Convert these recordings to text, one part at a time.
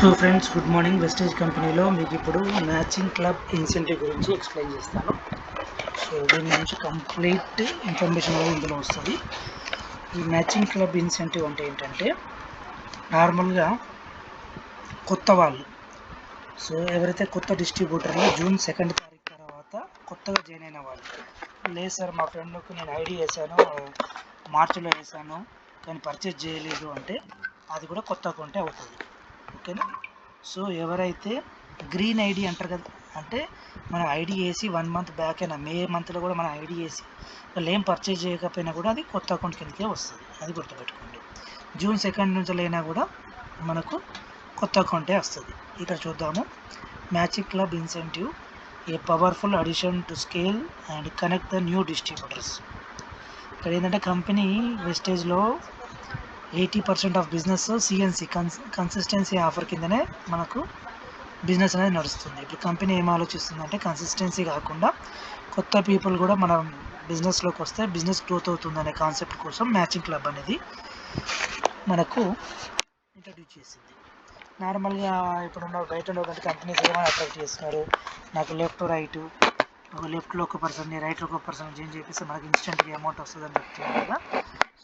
So friends, good morning. Vestige కంపెనీలో మీకు ఇప్పుడు మ్యాచింగ్ క్లబ్ ఇన్సెంటివ్ గురించి ఎక్స్ప్లెయిన్ చేస్తాను. సో దీని గురించి కంప్లీట్ ఇన్ఫర్మేషన్ అనేది ఇందులో వస్తుంది. ఈ మ్యాచింగ్ క్లబ్ ఇన్సెంటివ్ అంటే ఏంటంటే, నార్మల్గా కొత్త వాళ్ళు, సో ఎవరైతే కొత్త డిస్ట్రిబ్యూటర్లు జూన్ 2 తారీఖు తర్వాత కొత్తగా జాయిన్ అయిన వాళ్ళు, లేదు సార్ మా ఫ్రెండ్కి నేను ఐడి వేసాను, మార్చిలో వేసాను కానీ పర్చేజ్ చేయలేదు అంటే అది కూడా కొత్త అకౌంటే అవుతుంది. ఓకేనా? సో ఎవరైతే గ్రీన్ ఐడి అంటారు కదా, అంటే మనం ఐడి వేసి 1 మంత్ బ్యాక్ అయినా మే మంత్లో కూడా మనం ఐడి వేసి వాళ్ళు ఏం పర్చేజ్ చేయకపోయినా కూడా అది కొత్త అకౌంట్ కిందకే వస్తుంది. అది గుర్తుపెట్టుకోండి. జూన్ 2 నుంచి అయినా కూడా మనకు కొత్త అకౌంటే వస్తుంది. ఇక్కడ చూద్దాము. Matching club incentive a powerful addition to scale and connect the new distributors. ఇక్కడ ఏంటంటే కంపెనీ వెస్టేజ్లో 80% of business CNC consistency offer కిందనే మనకు బిజినెస్ అనేది నడుస్తుంది. ఇప్పుడు కంపెనీ ఏం ఆలోచిస్తుందంటే, కన్సిస్టెన్సీ కాకుండా కొత్త పీపుల్ కూడా మన బిజినెస్లోకి వస్తే బిజినెస్ గ్రోత్ అవుతుందనే కాన్సెప్ట్ కోసం మ్యాచింగ్ క్లబ్ అనేది మనకు ఇంట్రడ్యూస్ చేసింది. నార్మల్గా ఇప్పుడున్న బయట ఉన్నటువంటి కంపెనీస్ ఏమైనా అట్రాక్ట్ చేస్తున్నారు, నాకు లెఫ్ట్లో ఒక పర్సన్ని రైట్లో ఒక పర్సన్ చేంజ్ చేపిస్తే మనకి ఇన్స్టెంట్గా అమౌంట్ వస్తుందని చెప్తున్నారు కదా.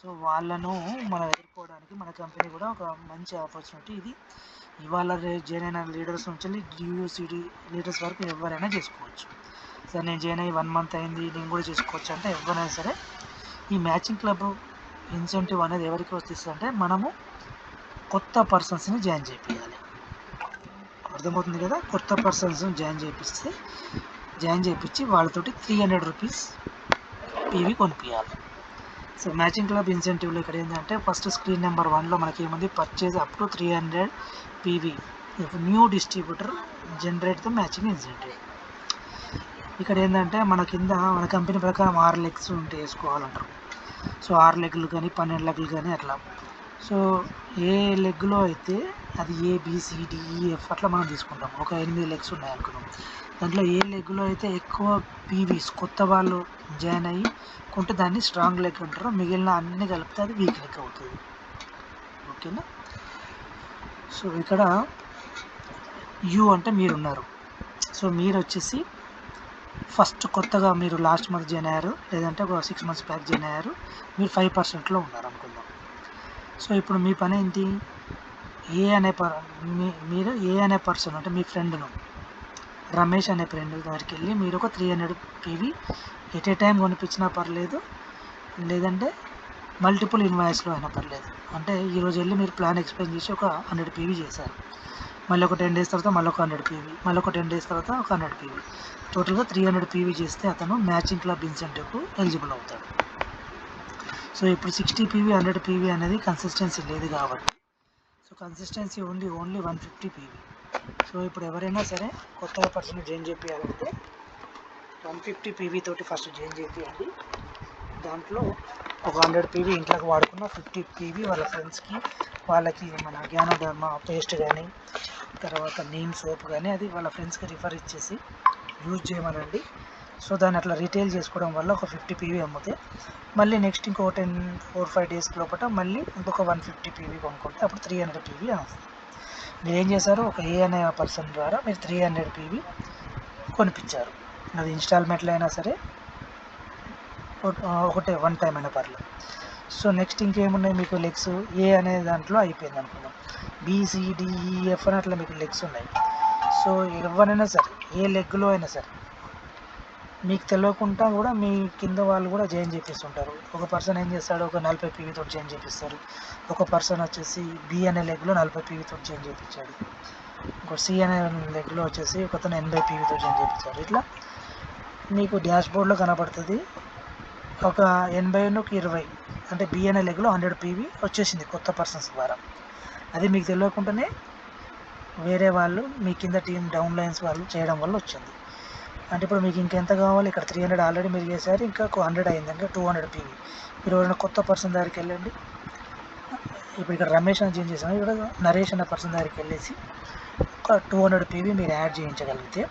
సో వాళ్ళను మనం ఎదుర్కోవడానికి మన కంపెనీ కూడా ఒక మంచి ఆపర్చునిటీ ఇది. ఇవాళ జాయిన్ అయిన లీడర్స్ నుంచి యూసీడీ లీడర్స్ వరకు ఎవరైనా చేసుకోవచ్చు. సార్ నేను జాయిన్ అయ్యి 1 మంత్ అయింది, నేను కూడా చేసుకోవచ్చు అంటే ఎవరైనా సరే. ఈ మ్యాచింగ్ క్లబ్ ఇన్సెంటివ్ అనేది ఎవరికి వస్తుంది అంటే, మనము కొత్త పర్సన్స్ని జాయిన్ చేయించాలి. అర్థమవుతుంది కదా? కొత్త పర్సన్స్ని జాయిన్ చేయించి వాళ్ళతోటి 300 రూపీస్ పీవీ కొనిపించాలి. సో మ్యాచింగ్ క్లబ్ ఇన్సెంటివ్లో ఇక్కడ ఏంటంటే, ఫస్ట్ స్క్రీన్ నెంబర్ 1లో మనకి ఏముంది, purchase up to 300 PV new distributor generate the matching incentive. ఇక్కడ ఏంటంటే మన కింద మన కంపెనీ ప్రకారం 6 లెగ్స్ ఉంటే వేసుకోవాలంటారు. సో 6 లెగ్లు కానీ 12 లెగ్లు కానీ అట్లా. సో ఏ లెగ్లో అయితే అది ABCDEF అట్లా మనం తీసుకుంటాం. ఒక 8 లెగ్స్ ఉన్నాయి అనుకున్నాం. దాంట్లో ఏ లెగ్లో అయితే ఎక్కువ పీవీస్ కొత్త వాళ్ళు జాయిన్ అయ్యి కొంటే దాన్ని స్ట్రాంగ్ లెగ్ అంటారు. మిగిలిన అన్ని కలిపితే అది వీక్ లెగ్ అవుతుంది. ఓకేనా? సో ఇక్కడ యూ అంటే మీరున్నారు. సో మీరు వచ్చేసి ఫస్ట్ కొత్తగా మీరు లాస్ట్ మంత్ జాయిన్ అయ్యారు, లేదంటే ఒక 6 months బ్యాక్ జాయిన్ అయ్యారు, మీరు 5%లో ఉన్నారు అనుకుందాం. సో ఇప్పుడు మీ పని ఏంటి, మీరు ఏ అనే పర్సన్ అంటే మీ ఫ్రెండ్ను, రమేష్ అనే ఫ్రెండ్ దగ్గరికి వెళ్ళి మీరు ఒక 300 పీవీ ఎట్ ఏ టైం కొనిపించినా పర్లేదు, లేదంటే మల్టిపుల్ ఇన్వాయిస్లో అయినా పర్లేదు. అంటే ఈరోజు వెళ్ళి మీరు ప్లాన్ ఎక్స్ప్లెయిన్ చేసి ఒక 100 పీవీ చేశారు, మళ్ళీ ఒక 10 days తర్వాత మళ్ళీ ఒక 100 పీవీ, మళ్ళీ ఒక 10 days తర్వాత ఒక 100 పీవీ, టోటల్గా 300 పీవీ చేస్తే అతను మ్యాచింగ్ క్లబ్ ఇన్సెంటివ్కు ఎలిజిబుల్ అవుతాడు. సో ఇప్పుడు 60 పీవీ 100 పీవీ అనేది కన్సిస్టెన్సీ లేదు కాబట్టి, సో కన్సిస్టెన్సీ ఉంది ఓన్లీ 150 పీవీ. సో ఇప్పుడు ఎవరైనా సరే కొత్తగా పర్సన్ జాయిన్ చేయాలంటే 150 పీవీ తోటి ఫస్ట్ జాయిన్ చేయండి. దాంట్లో ఒక 100 పీవీ ఇంట్లోకి వాడుకున్న 50 పీవీ వాళ్ళ ఫ్రెండ్స్కి, వాళ్ళకి మన జ్ఞానోధర్మ పేస్ట్ కానీ, తర్వాత నీమ్ సోప్ కానీ అది వాళ్ళ ఫ్రెండ్స్కి రిఫర్ ఇచ్చేసి యూజ్ చేయమనండి. సో దాన్ని అట్లా రీటైల్ చేసుకోవడం వల్ల ఒక 50 పీవీ అమ్మితే మళ్ళీ నెక్స్ట్ ఇంకో 4-5 days లోపల మళ్ళీ ఇంకొక 150 పీవీ కొనుక్కుంటే అప్పుడు 300 పీవీ వస్తుంది. మీరు ఏం చేశారు, ఒక ఏ అనే పర్సన్ ద్వారా మీరు 300 పీవీ కొనిపించారు. అది ఇన్స్టాల్మెంట్లో అయినా సరే, ఒకటే 1 time అయినా పర్లేదు. సో నెక్స్ట్ ఇంకేమున్నాయి మీకు లెగ్స్, ఏ అనే దాంట్లో అయిపోయింది అనుకుందాం, BCDEF అని అట్లా మీకు లెగ్స్ ఉన్నాయి. సో ఎవరైనా సరే ఏ లెగ్లో అయినా సరే మీకు తెలియకుండా కూడా మీ కింద వాళ్ళు కూడా జాయిన్ చేపిస్తుంటారు. ఒక పర్సన్ ఏం చేస్తాడు, ఒక 40 పీవీతో జాయిన్ చేపిస్తారు. ఒక పర్సన్ వచ్చేసి B అనే లెగ్లో 40 పీవీతో జాయిన్ చేయించాడు. ఇంకో C అనే లెగ్లో వచ్చేసి ఒకతను 80 పీవీతో జాయిన్ చేయించాడు. ఇట్లా మీకు డాష్ బోర్డ్లో కనబడుతుంది. ఒక 80-20 అంటే B అనే లెగ్లో 100 పీవీ వచ్చేసింది కొత్త పర్సన్స్ ద్వారా. అది మీకు తెలియకుండానే వేరే వాళ్ళు మీ కింద టీం డౌన్ లైన్స్ వాళ్ళు చేయడం వల్ల వచ్చింది. అంటే ఇప్పుడు మీకు ఇంకెంత కావాలి, ఇక్కడ 300 ఆల్రెడీ మీరు చేశారు, ఇంకా 100 అయింది అంటే 200 పీవీ. మీరు ఎవరైనా కొత్త పర్సన్ దగ్గరికి వెళ్ళండి. ఇప్పుడు ఇక్కడ రమేష్ అని చేంజ్ చేసాము, ఇక్కడ నరేష్ అనే పర్సన్ దగ్గరికి వెళ్ళేసి ఒక 200 పీవీ మీరు యాడ్ చేయించగలిగితే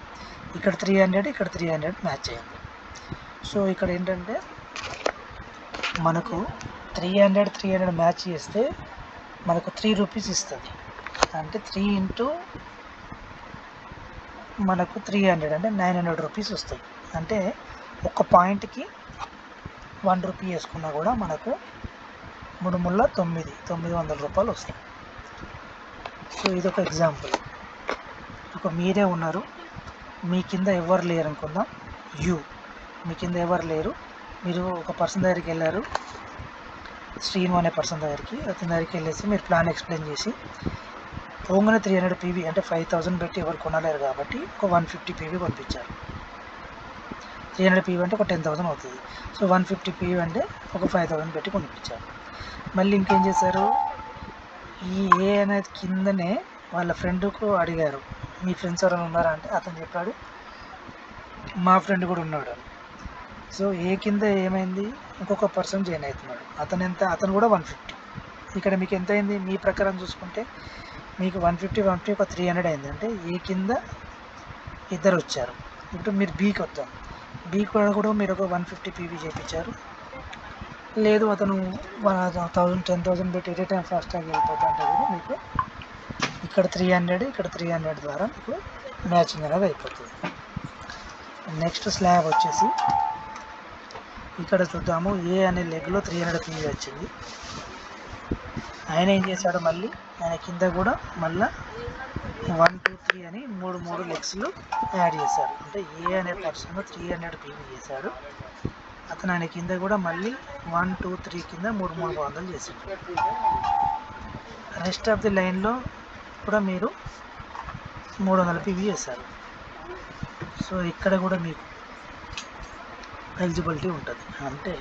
ఇక్కడ 300 ఇక్కడ 300 మ్యాచ్ అయ్యింది. సో ఇక్కడ ఏంటంటే మనకు 300 మ్యాచ్ చేస్తే మనకు 3 రూపీస్ ఇస్తుంది. అంటే 3 ఇంటూ మనకు 300 అంటే 900 రూపీస్ వస్తాయి. అంటే ఒక్క పాయింట్కి 1 రూపీ వేసుకున్నా కూడా మనకు 3 ముళ్ళ 900 రూపాయలు వస్తాయి. సో ఇదొక ఎగ్జాంపుల్. ఒక మీరే ఉన్నారు, మీ కింద ఎవరు లేరు అనుకుందాం. మీ కింద ఎవరు లేరు, మీరు ఒక పర్సన్ దగ్గరికి వెళ్ళారు, శ్రీను అనే పర్సన్ దగ్గరికి. అతని దగ్గరికి వెళ్ళేసి మీరు ప్లాన్ ఎక్స్ప్లెయిన్ చేసి పోగానే 300 పీవీ అంటే 5000 పెట్టి ఎవరు కొనలేరు కాబట్టి ఒక 150 పీవీ పంపించారు. 300 పీవీ అంటే ఒక 10,000 అవుతుంది. సో 150 పీవీ అంటే ఒక 5000 పెట్టి కొనిపించారు. మళ్ళీ ఇంకేం చేశారు, ఈ ఏ అనేది కిందనే వాళ్ళ ఫ్రెండ్కు అడిగారు, మీ ఫ్రెండ్స్ ఎవరైనా ఉన్నారా అంటే అతను చెప్పాడు మా ఫ్రెండ్ కూడా ఉన్నాడు. సో ఏ కింద ఏమైంది, ఇంకొక పర్సన్ జాయిన్ అవుతున్నాడు. అతను కూడా 150. ఇక్కడ మీకు ఎంత అయింది, మీ ప్రకారం చూసుకుంటే మీకు 150 ఒక 300 అయింది. అంటే ఏ కింద ఇద్దరు వచ్చారు. ఇప్పుడు మీరు బీకి వద్దాం. బీ కూడా మీరు ఒక 150 పీవీ చేయించారు. లేదు అతను 10,000 పెట్టి ఎనీ టైం ఫాస్ట్గా వెళ్ళిపోతా అంటే కూడా మీకు ఇక్కడ 300 ఇక్కడ 300 ద్వారా మీకు మ్యాచింగ్ అనేది అయిపోతుంది. నెక్స్ట్ స్లాబ్ వచ్చేసి ఇక్కడ చూద్దాము. ఏ అనే లెగ్లో 300 పీవీ వచ్చింది. ఆయన ఏం చేశాడు, మళ్ళీ ఆయన కింద కూడా మళ్ళీ 1 2 3 అని మూడు లెగ్స్లు యాడ్ చేశారు. అంటే ఏ అనే పర్సన్ 300 పీవీ చేశాడు. అతను ఆయన కింద కూడా మళ్ళీ 1 2 3 కింద 300 చేశాడు. రెస్ట్ ఆఫ్ ది లైన్లో కూడా మీరు 300 పీవీ చేశారు. సో ఇక్కడ కూడా మీకు ఎలిజిబిలిటీ ఉంటుంది. అంటే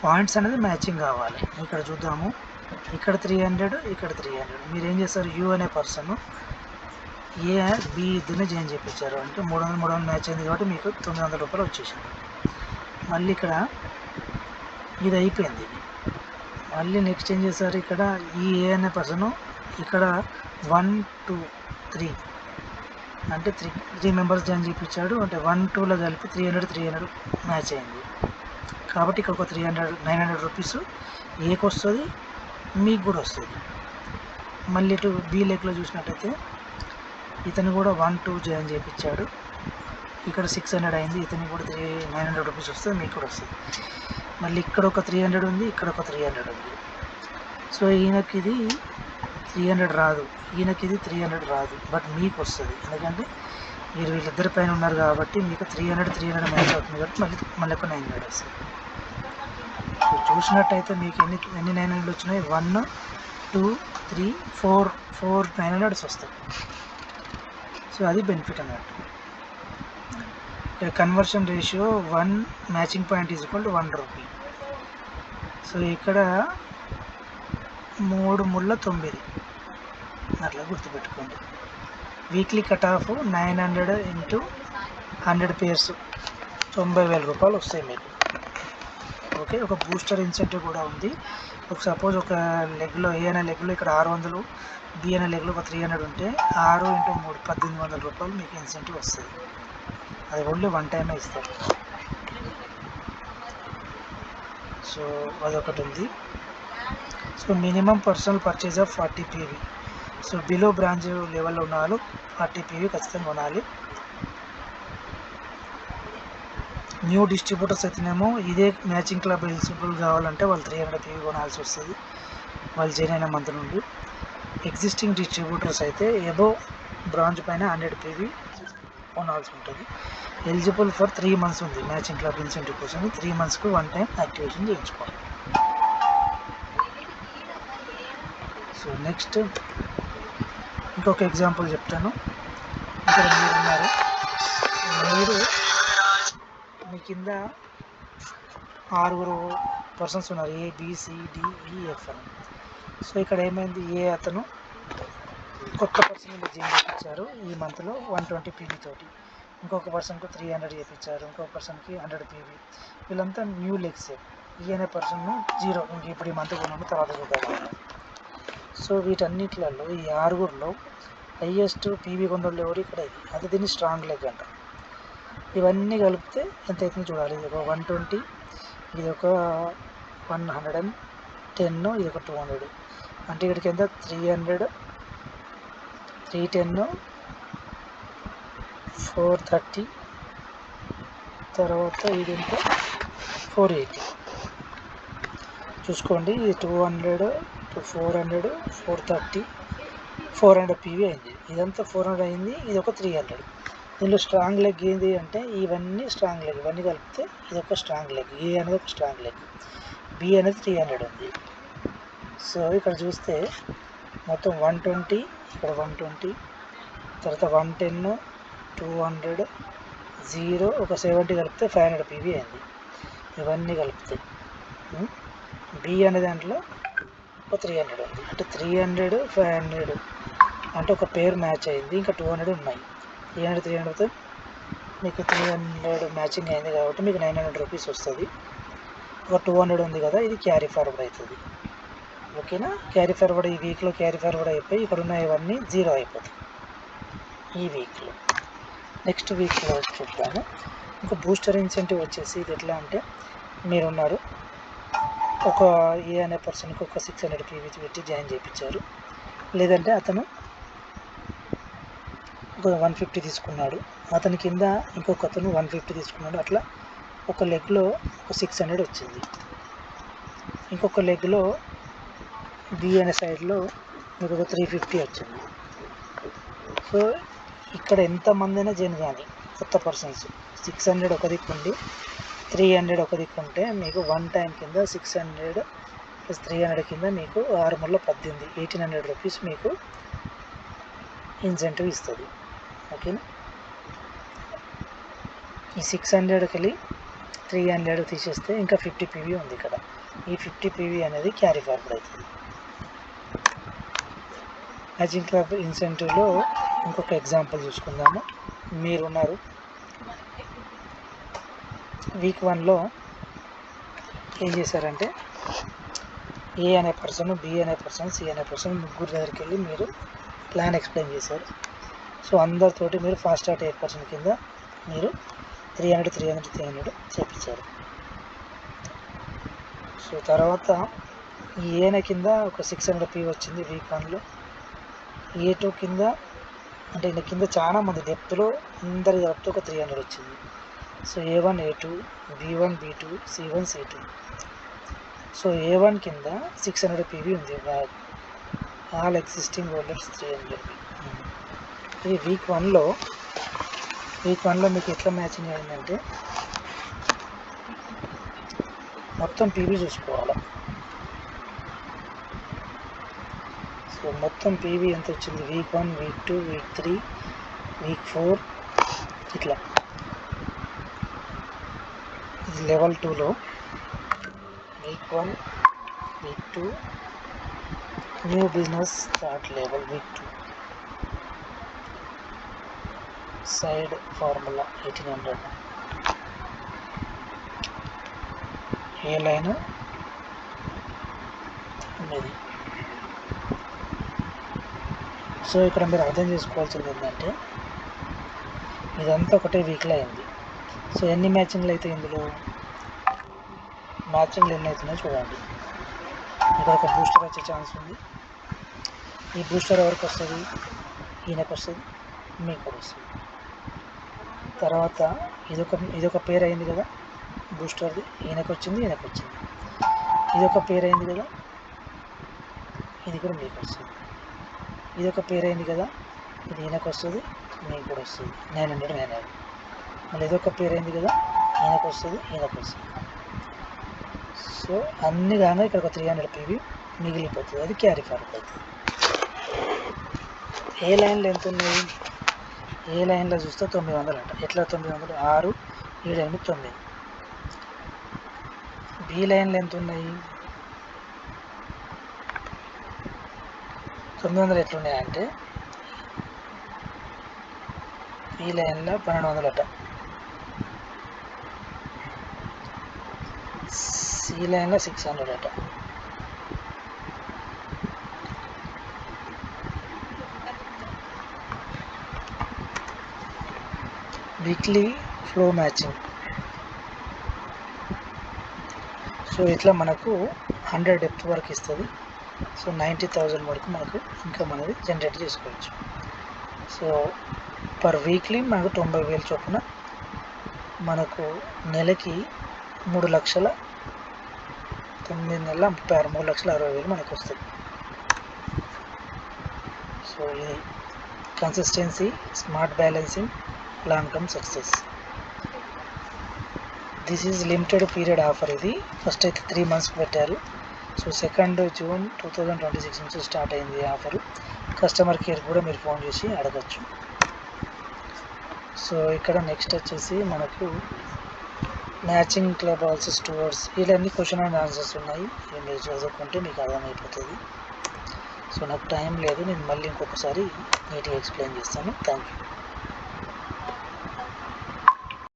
పాయింట్స్ అనేది మ్యాచింగ్ కావాలి. ఇక్కడ చూద్దాము, ఇక్కడ 300 ఇక్కడ 300. మీరు ఏం చేస్తారు, యూ అనే పర్సన్ ఏ బి ఇద్దరిని జాయిన్ చేయించారు. అంటే 300 మ్యాచ్ అయింది కాబట్టి మీకు 900 రూపాయలు వచ్చేసింది. మళ్ళీ ఇక్కడ ఇది అయిపోయింది. మళ్ళీ నెక్స్ట్ ఏం చేశారు, ఇక్కడ ఈ ఏ అనే పర్సన్ ఇక్కడ 1 2 3 అంటే 3 మెంబర్స్ జాయిన్ చేయించాడు. అంటే 1 2లో కలిపి 300 మ్యాచ్ అయింది కాబట్టి ఇక్కడ ఒక 900 రూపీస్ ఏకి వస్తుంది, మీకు కూడా వస్తుంది. మళ్ళీ ఇటు బి లెగ్లో చూసినట్టయితే ఇతను కూడా 1 2 జాయిన్ చేయించాడు. ఇక్కడ 600 అయింది. ఇతనికి కూడా 900 రూపీస్ వస్తుంది, మీకు కూడా వస్తుంది. మళ్ళీ ఇక్కడ ఒక 300 ఉంది, ఇక్కడ ఒక 300 ఉంది. సో ఈయనకి ఇది 300 రాదు, ఈయనకి ఇది 300 రాదు, బట్ మీకు వస్తుంది. ఎందుకంటే మీరు వీళ్ళిద్దరి పైన ఉన్నారు కాబట్టి మీకు 300 మ్యాచ్ అవుతుంది కాబట్టి మళ్ళీ ఒక 900 వస్తుంది. సో చూసినట్టయితే మీకు ఎన్ని 900 వచ్చినాయి, 1 2 3 4 900 వస్తాయి. సో అది బెనిఫిట్ అన్నట్టు. Conversion ratio 1 matching point is equal to 1 rupee. So ఇక్కడ 3 ముళ్ళ 9 అట్లా గుర్తుపెట్టుకోండి. Weekly cut off 900 into 100 pairs 90,000 రూపాయలు వస్తాయి మీకు. ఓకే, ఒక బూస్టర్ ఇన్సెంటివ్ కూడా ఉంది. ఒక సపోజ్ ఒక లెగ్లో ఏ అనే లెగ్లో ఇక్కడ 600, బి అనే లెగ్లో ఒక 300 ఉంటే 6 ఇంటూ 3 1800 రూపాయలు మీకు ఇన్సెంటివ్ వస్తుంది. అది ఓన్లీ వన్ టైమే ఇస్తారు. సో అదొకటి ఉంది. So minimum personal purchase of 40 PV. So below branch లెవెల్లో ఉన్న వాళ్ళు 40 పీవీ ఖచ్చితంగా కొనాలి. న్యూ డిస్ట్రిబ్యూటర్స్ అయితేనేమో ఇదే మ్యాచింగ్ క్లబ్ ఎలిజిబుల్ కావాలంటే వాళ్ళు 300 పీవీ కొనాల్సి వస్తుంది వాళ్ళు జాయిన్ అయిన మంత్ నుండి. ఎగ్జిస్టింగ్ డిస్ట్రిబ్యూటర్స్ అయితే ఎబో బ్రాంచ్ పైన 100 పీవీ కొనాల్సి ఉంటుంది. ఎలిజిబుల్ ఫర్ 3 months ఉంది మ్యాచింగ్ క్లబ్ ఇన్సెంటివ్ కోసం. 3 monthsకు వన్ టైం యాక్టివేషన్ చేయించుకోవాలి. సో నెక్స్ట్ ఇంకొక ఎగ్జాంపుల్ చెప్తాను. ఇక్కడ మీరు ఉన్నారు, మీరు మీ కింద 6 పర్సన్స్ ఉన్నారు, ABCDEF అని. సో ఇక్కడ ఏమైంది, అతను కొత్త పర్సన్ జాయిన్ చేయించారు ఈ మంత్లో 120 పీవీ తోటి. ఇంకొక పర్సన్కు 300 చేయించారు, ఇంకొక పర్సన్కి 100 పీవీ. వీళ్ళంతా న్యూ లెగ్స్. అనే పర్సన్ 0, ఇంక ఇప్పుడు ఈ మంత్ కొన్నాము తర్వాత చూద్దాం. సో వీటన్నిటిలలో ఈ 6లో హైయెస్ట్ పీవీ కొన్నోళ్ళు ఎవరు ఇక్కడ, అది దీన్ని స్ట్రాంగ్ లెగ్ అంటారు. ఇవన్నీ కలిపితే ఎంత అవుతుందో చూడాలి. ఇది ఒక 120, ఇది ఒక 110, ఇది ఒక 200. అంటే ఇక్కడికి ఎంత 300 310, 430, తర్వాత ఇది ఎంత 480. చూసుకోండి, ఇది 200 to 400, 430, 400 పీవీ అయింది. ఇదంతా 400 అయింది, ఇది ఒక 300. దీనిలో స్ట్రాంగ్ లెగ్ ఏంటి అంటే ఇవన్నీ స్ట్రాంగ్ లెగ్, ఇవన్నీ కలిపితే ఇది ఒక స్ట్రాంగ్ లెగ్, ఏ అనేది ఒక స్ట్రాంగ్ లెగ్, బి అనేది 300 ఉంది. సో ఇక్కడ చూస్తే మొత్తం 120, ఇక్కడ 120, తర్వాత 110, 200, 0, ఒక 70 కలిపితే 500 పీవీ అయింది. ఇవన్నీ కలిపితే బి అనే దాంట్లో ఒక 300 ఉంది. అంటే 300, 500 అంటే ఒక పేరు మ్యాచ్ అయింది. ఇంకా 200 ఉన్నాయి. 300 మీకు 300 మ్యాచింగ్ అయింది కాబట్టి మీకు 900 రూపీస్ వస్తుంది. ఒక 200 ఉంది కదా, ఇది క్యారీ ఫార్వర్డ్ అవుతుంది. ఓకేనా? క్యారీ ఫార్వర్డ్ ఈ వీక్లో క్యారీ ఫార్వర్డ్ అయిపోయి ఇక్కడ ఉన్న ఇవన్నీ 0 అయిపోతాయి ఈ వీక్లో. నెక్స్ట్ వీక్లో చూద్దాము. ఇంకా బూస్టర్ ఇన్సెంటివ్ వచ్చేసి ఇది ఎట్లా అంటే మీరున్నారు ఒక ఏ అనే పర్సన్కి ఒక 600 పీవీ పెట్టి జాయిన్ చేయించారు, లేదంటే అతను ఒక 150 తీసుకున్నాడు, అతని కింద ఇంకొక అతను 150 తీసుకున్నాడు. అట్లా ఒక లెగ్లో ఒక 600 వచ్చింది, ఇంకొక లెగ్లో బి అనే సైడ్లో మీకు ఒక 350 వచ్చింది. సో ఇక్కడ ఎంతమంది అయినా జాయిన్ కానీ కొత్త పర్సన్స్ 600 ఒక దిక్కు ఉండి 300 ఒక దిక్కు ఉంటే మీకు వన్ టైం కింద 600 ప్లస్ 300 కింద మీకు 6 ముళ్ళ 18, 1800 రూపీస్ మీకు ఇన్సెంటివ్ ఇస్తుంది. ఓకేనా? ఈ 600 కలిగి 300 తీసేస్తే ఇంకా 50 పీవీ ఉంది ఇక్కడ. ఈ 50 పీవీ అనేది క్యారీ ఫార్వర్డ్ అవుతుంది. మ్యాచింగ్ క్లబ్ ఇన్సెంటివ్లో ఇంకొక ఎగ్జాంపుల్ చూసుకుందాము. మీరున్నారు వీక్ 1లో ఏం చేశారంటే ఏ అనే పర్సన్, బి అనే పర్సన్, సి అనే పర్సన్ ముగ్గురు దగ్గరికి వెళ్ళి మీరు ప్లాన్ ఎక్స్ప్లెయిన్ చేశారు. సో అందరితోటి మీరు ఫాస్ట్ స్టార్ట్ 8% కింద మీరు 300 చేయించారు. సో తర్వాత ఈ ఏన కింద ఒక 600 పీ వచ్చింది వీక్ 1లో. ఏ2 కింద అంటే ఈయన కింద చాలా మంది డెప్త్లో అందరి కలిపితే ఒక 300 వచ్చింది. So A1, A2, B1, B2, C1, C2. So A1 కింద 600 పీవీ ఉంది, ఆల్ ఎగ్జిస్టింగ్ హోల్డర్స్ 300. ఇది వీక్ 1లో మీకు ఎట్లా మ్యాచింగ్ అయిందంటే మొత్తం పీవీ చూసుకోవాలి. సో మొత్తం పీవీ ఎంత వచ్చింది వీక్ 1, వీక్ 2, వీక్ 3, వీక్ 4 ఇట్లా. ఇది లెవెల్ 2లో week 1, week 2 new business start level week 2 side formula 1800 ఏ లైన్ 9. సో ఇక్కడ మీరు అర్థం చేసుకోవాల్సింది ఏంటంటే ఇదంతా ఒకటే వీక్లో అయింది. సో ఎన్ని మ్యాచింగ్లు అయితే ఇందులో మ్యాచింగ్లు ఎన్ని అవుతున్నాయో చూడండి. ఇక్కడ ఒక బూస్టర్ వచ్చే ఛాన్స్ ఉంది. ఈ బూస్టర్ ఎవరికి వస్తుంది? ఈయనకు వస్తుంది, మీకు కూడా వస్తుంది. తర్వాత ఇదొక పేరు అయింది కదా బూస్టర్ది, ఈయనకు వచ్చింది, ఈయనకు వచ్చింది. ఇదొక పేరు అయింది కదా, ఇది కూడా మీకు వస్తుంది. ఇదొక పేరు అయింది కదా, ఇది ఈయనకు వస్తుంది, మీకు కూడా వస్తుంది 900. మళ్ళీ ఇదొక పేరు అయింది కదా, ఈయనకు వస్తుంది, ఈయనకు వస్తుంది. సో అన్ని కానీ ఇక్కడ ఒక 300 పీవీ మిగిలిపోతుంది, అది క్యారీ ఫార్వర్డ్ అవుతుంది. ఏ లైన్లో ఎంత ఉన్నాయి? ఏ లైన్లో చూస్తే 900 అంట. ఎట్లా 900? 6, 7, 8, 9. బి లైన్లో ఎంత ఉన్నాయి? 900 ఎట్లున్నాయంటే బి లైన్లో 1200 అట, సి లైన్లో 600 అట. Weekly flow matching. సో ఇట్లా మనకు 100 డెప్త్ వరకు ఇస్తుంది. సో 90,000 వరకు మనకు ఇన్కమ్ అనేది జనరేట్ చేసుకోవచ్చు. సో పర్ వీక్లీ మనకు 90,000 చొప్పున మనకు నెలకి 3,00,000 9 నెలల 3,60,000 మనకు వస్తుంది. సో ఇది consistency, smart balancing, long term success. This is limited period offer. ఇది ఫస్ట్ అయితే 3 months పెట్టారు. సో 2nd June 2026 నుంచి స్టార్ట్ అయింది ఆఫర్. కస్టమర్ కేర్ కూడా మీరు ఫోన్ చేసి అడగచ్చు. సో ఇక్కడ నెక్స్ట్ వచ్చేసి మనకు మ్యాచింగ్ క్లబ్ ఆల్సో స్టూవర్స్, ఇవన్నీ క్వశ్చన్ అండ్ ఆన్సర్స్ ఉన్నాయి. ఇవి మీరు చదువుకుంటే మీకు అర్థమైపోతుంది. సో నాకు టైం లేదు, నేను మళ్ళీ ఇంకొకసారి నీట్గా ఎక్స్ప్లెయిన్ చేస్తాను. Thank you.